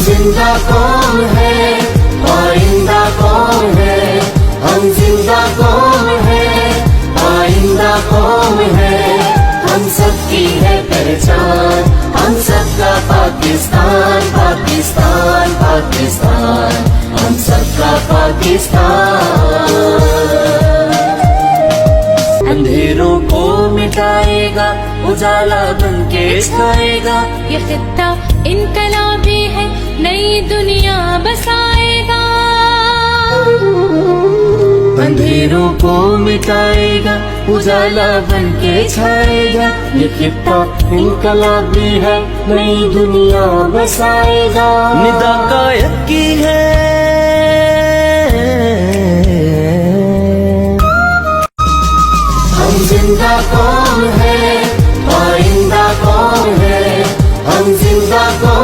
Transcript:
जिंदा कौन है, आइंदा कौन है, हम जिंदा कौन है, आइंदा कौन है, हम सबकी है पहचान, हम सबका पाकिस्तान, पाकिस्तान, पाकिस्तान, हम सबका पाकिस्तान। अंधेरों को मिटाएगा, उजाला बन के छाएगा, ये खित्ता इनकलाबी है, नई दुनिया बसाएगा। अंधेरों को मिटाएगा, उजाला बन के छाएगा, ये खित्ता इनकलाबी है, नई दुनिया बसाएगा। निदा कायद की है, हम जिंदा कौन है, आइंदा कौन है, हम जिंदा कौन